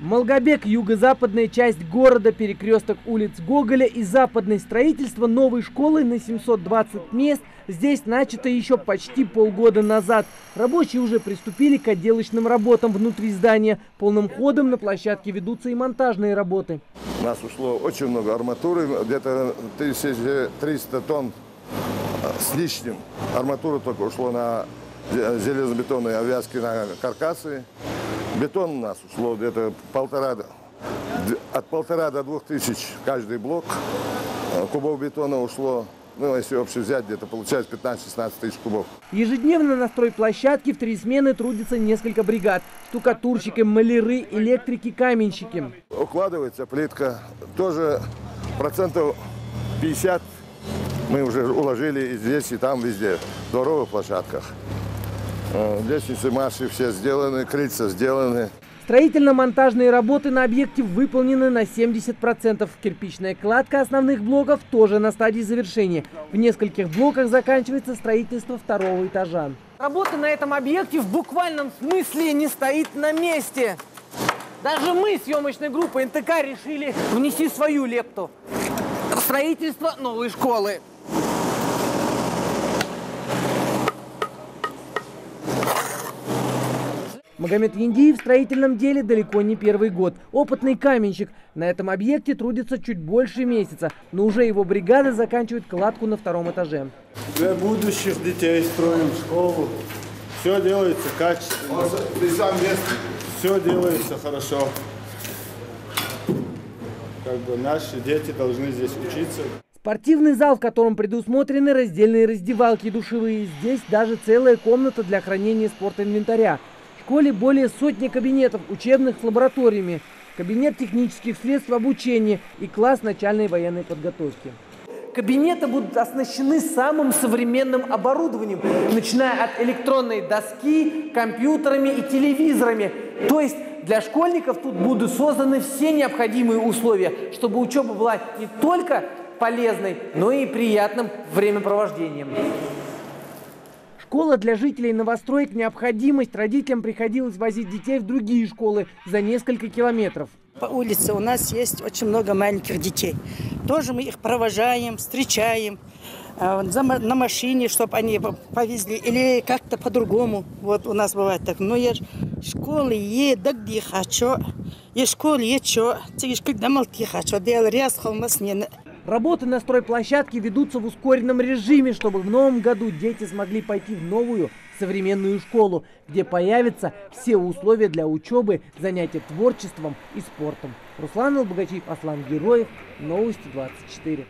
Малгобек – юго-западная часть города, перекресток улиц Гоголя и западное строительство новой школы на 720 мест здесь начато еще почти полгода назад. Рабочие уже приступили к отделочным работам внутри здания. Полным ходом на площадке ведутся и монтажные работы. У нас ушло очень много арматуры, где-то 1300 тонн с лишним. Арматура только ушло на железобетонные обвязки, на каркасы. Бетон у нас ушло где-то от 1,5 до 2000 каждый блок. Кубов бетона ушло, ну, если вообще взять, где-то получается 15-16 тысяч кубов. Ежедневно на стройплощадке в 3 смены трудятся несколько бригад. Штукатурщики, маляры, электрики, каменщики. Укладывается плитка, тоже процентов 50 мы уже уложили и здесь, и там, везде, в дворовых площадках. Лестницы, марши все сделаны, крыльца сделаны. Строительно-монтажные работы на объекте выполнены на 70%. Кирпичная кладка основных блоков тоже на стадии завершения. В нескольких блоках заканчивается строительство 2-го этажа. Работа на этом объекте в буквальном смысле не стоит на месте. Даже мы, съемочной группой НТК, решили внести свою лепту в строительство новой школы. Магомед Яндиев в строительном деле далеко не первый год. Опытный каменщик. На этом объекте трудится чуть больше месяца, но уже его бригада заканчивает кладку на 2-м этаже. Для будущих детей строим школу. Все делается качественно. Все делается хорошо. Как бы наши дети должны здесь учиться. Спортивный зал, в котором предусмотрены раздельные раздевалки и душевые. Здесь даже целая комната для хранения спортинвентаря. В школе более сотни кабинетов, учебных с лабораториями, кабинет технических средств обучения и класс начальной военной подготовки. Кабинеты будут оснащены самым современным оборудованием, начиная от электронной доски, компьютерами и телевизорами. То есть для школьников тут будут созданы все необходимые условия, чтобы учеба была не только полезной, но и приятным времяпровождением. Школа для жителей новостроек – необходимость. Родителям приходилось возить детей в другие школы за несколько километров. По улице у нас есть очень много маленьких детей. Тоже мы их провожаем, встречаем на машине, чтобы они повезли, или как-то по-другому. Вот у нас бывает так. Но я школы едок где хочу, я школы ечо, когда малки хочу, делал ряд холмасмен. Работы на стройплощадке ведутся в ускоренном режиме, чтобы в новом году дети смогли пойти в новую современную школу, где появятся все условия для учебы, занятия творчеством и спортом. Руслан Албогачиев, Аслан Героев, Новости 24.